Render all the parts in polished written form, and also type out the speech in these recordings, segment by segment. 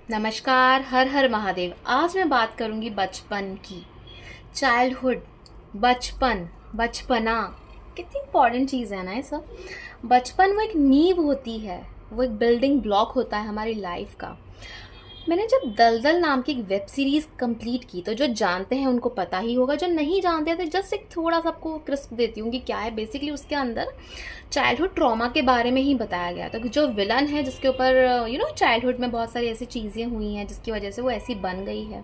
नमस्कार। हर हर महादेव। आज मैं बात करूंगी बचपन की। चाइल्डहुड, बचपन, बचपना कितनी इंपॉर्टेंट चीज़ है ना ये सब। बचपन वो एक नींव होती है, वो एक बिल्डिंग ब्लॉक होता है हमारी लाइफ का। मैंने जब दलदल नाम की एक वेब सीरीज कंप्लीट की तो जो जानते हैं उनको पता ही होगा, जो नहीं जानते तो जस्ट एक थोड़ा सा आपको क्रिस्प देती हूँ कि क्या है। बेसिकली उसके अंदर चाइल्डहुड ट्रॉमा के बारे में ही बताया गया था कि जो विलन है जिसके ऊपर चाइल्डहुड में बहुत सारी ऐसी चीज़ें हुई हैं जिसकी वजह से वो ऐसी बन गई है।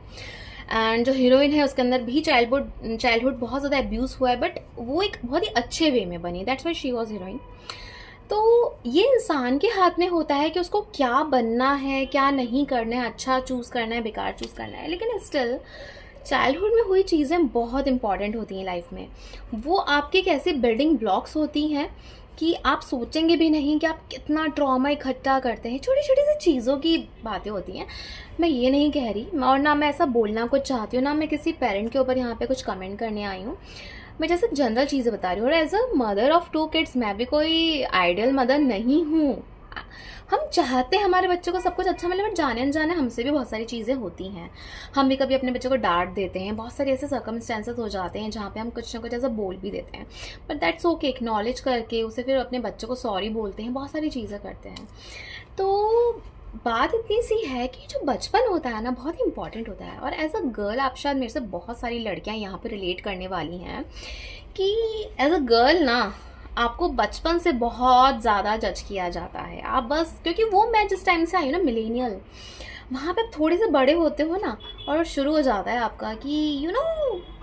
एंड जो हीरोइन है उसके अंदर भी चाइल्डहुड चाइल्डहुड बहुत ज़्यादा अब्यूज़ हुआ है, बट वो एक बहुत ही अच्छे वे में बनी। That's why she was heroine. तो ये इंसान के हाथ में होता है कि उसको क्या बनना है, क्या नहीं करना है, अच्छा चूज़ करना है, बेकार चूज़ करना है। लेकिन स्टिल चाइल्डहुड में हुई चीज़ें बहुत इंपॉर्टेंट होती हैं लाइफ में। वो आपके एक ऐसे बिल्डिंग ब्लॉक्स होती हैं कि आप सोचेंगे भी नहीं कि आप कितना ट्रॉमा इकट्ठा करते हैं। छोटी छोटी सी चीज़ों की बातें होती हैं। मैं ये नहीं कह रही और ना मैं ऐसा बोलना कुछ चाहती हूँ, ना मैं किसी पेरेंट के ऊपर यहाँ पे कुछ कमेंट करने आई हूँ। मैं जैसे जनरल चीज़ें बता रही हूँ। और as a mother of 2 kids मैं भी कोई आइडियल मदर नहीं हूँ। हम चाहते हैं हमारे बच्चों को सब कुछ अच्छा मिले, बट जाने अनजाने हमसे भी बहुत सारी चीज़ें होती हैं। हम भी कभी अपने बच्चों को डांट देते हैं। बहुत सारे ऐसे सर्कमस्टेंसेस हो जाते हैं जहाँ पे हम कुछ ना कुछ ऐसा बोल भी देते हैं, बट दैट्स ओके। एक्नॉलेज करके उसे फिर अपने बच्चों को सॉरी बोलते हैं, बहुत सारी चीज़ें करते हैं। तो बात इतनी सी है कि जो बचपन होता है ना बहुत ही इंपॉर्टेंट होता है। और एज अ गर्ल आप शायद मेरे से बहुत सारी लड़कियां यहाँ पे रिलेट करने वाली हैं कि एज अ गर्ल ना आपको बचपन से बहुत ज़्यादा जज किया जाता है। आप बस क्योंकि वो मैं जिस टाइम से आई हूँ ना मिलेनियल, वहाँ पे आप थोड़े से बड़े होते हो ना और शुरू हो जाता है आपका कि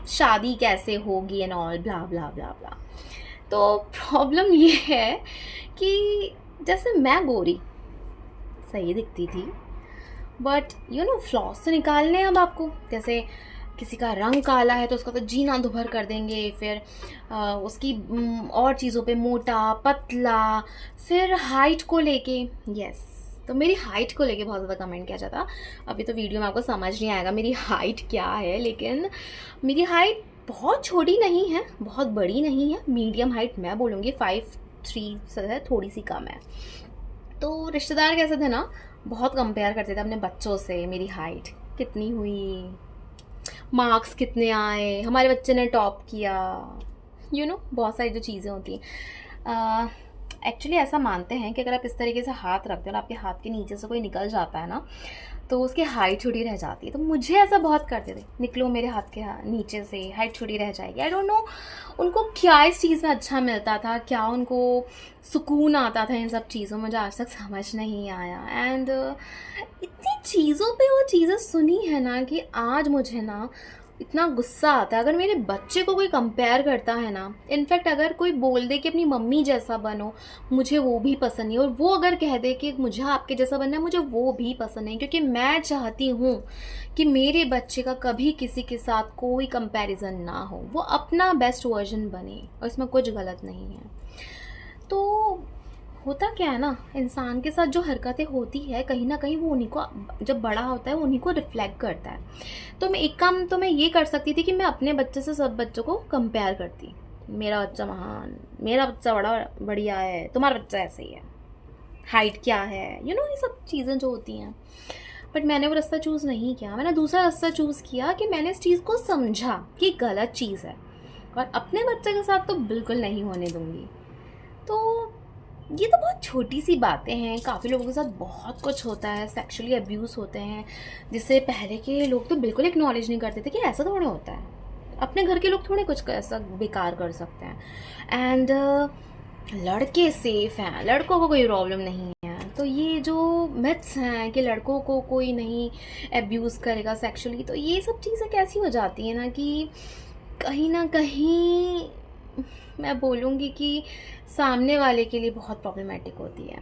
शादी कैसे होगी एंड ऑल ब्ला ब्ला ब्ला ब्ला। तो प्रॉब्लम ये है कि जैसे मैं गोरी सही दिखती थी, बट फ्लॉस तो निकालने हैं अब आपको। जैसे किसी का रंग काला है तो उसका तो जीना दुभर कर देंगे। फिर उसकी और चीज़ों पे मोटा पतला। फिर हाइट को लेके, यस, तो मेरी हाइट को लेके बहुत ज़्यादा कमेंट किया जाता। अभी तो वीडियो में आपको समझ नहीं आएगा मेरी हाइट क्या है, लेकिन मेरी हाइट बहुत छोटी नहीं है, बहुत बड़ी नहीं है, मीडियम हाइट मैं बोलूँगी। 5'3" से है, थोड़ी सी कम है। तो रिश्तेदार कैसे थे ना, बहुत कंपेयर करते थे अपने बच्चों से। मेरी हाइट कितनी हुई, मार्क्स कितने आए, हमारे बच्चे ने टॉप किया, बहुत सारी जो चीज़ें होती हैं। एक्चुअली ऐसा मानते हैं कि अगर आप इस तरीके से हाथ रखते हो और आपके हाथ के नीचे से कोई निकल जाता है ना तो उसकी हाइट छोटी रह जाती है। तो मुझे ऐसा बहुत करते थे, निकलो मेरे हाथ के नीचे से, हाइट छोटी रह जाएगी। आई डोंट नो उनको क्या इस चीज़ में अच्छा मिलता था, क्या उनको सुकून आता था इन सब चीज़ों में, मुझे आज तक समझ नहीं आया। एंड इतनी चीज़ों पे वो चीज़ें सुनी है ना कि आज मुझे ना इतना गुस्सा आता है अगर मेरे बच्चे को कोई कंपेयर करता है ना। इनफैक्ट अगर कोई बोल दे कि अपनी मम्मी जैसा बनो, मुझे वो भी पसंद नहीं। और वो अगर कह दे कि मुझे आपके जैसा बनना है, मुझे वो भी पसंद नहीं। क्योंकि मैं चाहती हूँ कि मेरे बच्चे का कभी किसी के साथ कोई कंपैरिजन ना हो, वो अपना बेस्ट वर्जन बने और इसमें कुछ गलत नहीं है। तो होता क्या है ना, इंसान के साथ जो हरकतें होती है कहीं ना कहीं वो उन्हीं को, जब बड़ा होता है वो उन्हीं को रिफ्लेक्ट करता है। तो मैं एक काम तो मैं ये कर सकती थी कि मैं अपने बच्चे से सब बच्चों को कंपेयर करती। मेरा बच्चा महान, मेरा बच्चा बड़ा बढ़िया है, तुम्हारा बच्चा ऐसे ही है, हाइट क्या है, ये सब चीज़ें जो होती हैं। बट मैंने वो रास्ता चूज़ नहीं किया। मैंने दूसरा रास्ता चूज़ किया कि मैंने इस चीज़ को समझा कि गलत चीज़ है और अपने बच्चे के साथ तो बिल्कुल नहीं होने दूंगी। तो ये तो बहुत छोटी सी बातें हैं। काफ़ी लोगों के साथ बहुत कुछ होता है, सेक्सुअली अब्यूज़ होते हैं जिससे पहले के लोग तो बिल्कुल एक्नॉलेज नहीं करते थे कि ऐसा थोड़ा होता है। अपने घर के लोग थोड़े कुछ ऐसा बेकार कर सकते हैं। एंड लड़के सेफ हैं, लड़कों को कोई प्रॉब्लम नहीं है। तो ये जो मिथ्स हैं कि लड़कों को कोई नहीं अब्यूज़ करेगा सेक्सुअली, तो ये सब चीज़ें कैसी हो जाती हैं ना कि कहीं ना कहीं मैं बोलूँगी कि सामने वाले के लिए बहुत प्रॉब्लमेटिक होती है।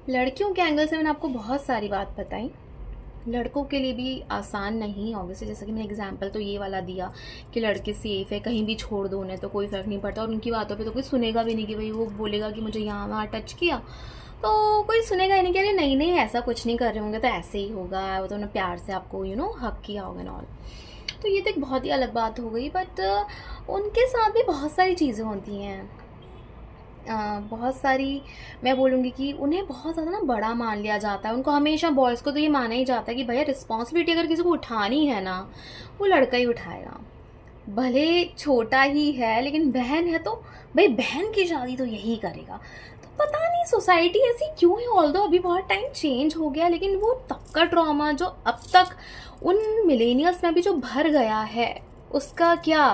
लड़कियों के एंगल से मैंने आपको बहुत सारी बात बताई, लड़कों के लिए भी आसान नहीं ऑब्वियसली। जैसे कि मैंने एग्जांपल तो ये वाला दिया कि लड़के सेफ है, कहीं भी छोड़ दो उन्हें तो कोई फ़र्क नहीं पड़ता। और उनकी बातों पे तो कोई सुनेगा भी नहीं कि भाई वो बोलेगा कि मुझे यहाँ वहाँ टच किया तो कोई सुनेगा ही नहीं कि अरे नहीं नहीं ऐसा कुछ नहीं कर रहे होंगे तो ऐसे ही होगा, वो तो उन्होंने प्यार से आपको हक किया होगा ना ऑल। तो ये तो एक बहुत ही अलग बात हो गई। बट उनके साथ भी बहुत सारी चीज़ें होती हैं। बहुत सारी, मैं बोलूँगी कि उन्हें बहुत ज़्यादा ना बड़ा मान लिया जाता है। उनको हमेशा, बॉयज़ को तो ये माना ही जाता है कि भैया रिस्पॉन्सिबिलिटी अगर किसी को उठानी है ना, वो लड़का ही उठाएगा, भले छोटा ही है, लेकिन बहन है तो भाई बहन की शादी तो यही करेगा। तो पता नहीं सोसाइटी ऐसी क्यों है। ऑल्दो अभी बहुत टाइम चेंज हो गया, लेकिन वो तब का ट्रॉमा जो अब तक उन मिलेनियल्स में भी जो भर गया है, उसका क्या?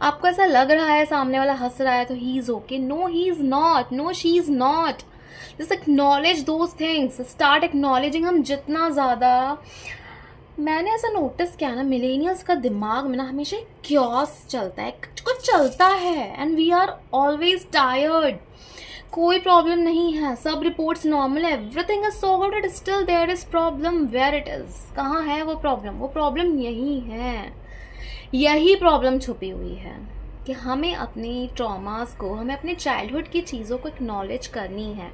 आपको ऐसा लग रहा है सामने वाला हंस रहा है तो he is okay? No, he is not, no she is not. Just acknowledge those things, start acknowledging. हम जितना ज़्यादा, मैंने ऐसा नोटिस किया ना, मिलेनियल्स का दिमाग में ना हमेशा क्योस चलता है, कुछ चलता है, and we are always tired. कोई प्रॉब्लम नहीं है, सब रिपोर्ट्स नॉर्मल है, everything is so good, it still there is problem. Where it is? कहाँ है वो प्रॉब्लम? वो प्रॉब्लम यही है, यही प्रॉब्लम छुपी हुई है कि हमें अपनी ट्रॉमास को, हमें अपने चाइल्डहुड की चीज़ों को एक्नॉलेज करनी है।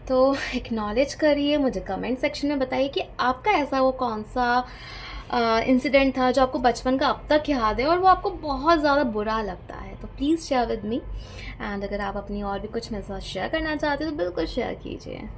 तो एक्नॉलेज करिए, मुझे कमेंट सेक्शन में बताइए कि आपका ऐसा वो कौन सा इंसिडेंट था जो आपको बचपन का अब तक याद है और वो आपको बहुत ज़्यादा बुरा लगता है। तो please share with me, and अगर आप अपनी और भी कुछ मेरे साथ शेयर करना चाहते हो तो बिल्कुल शेयर कीजिए।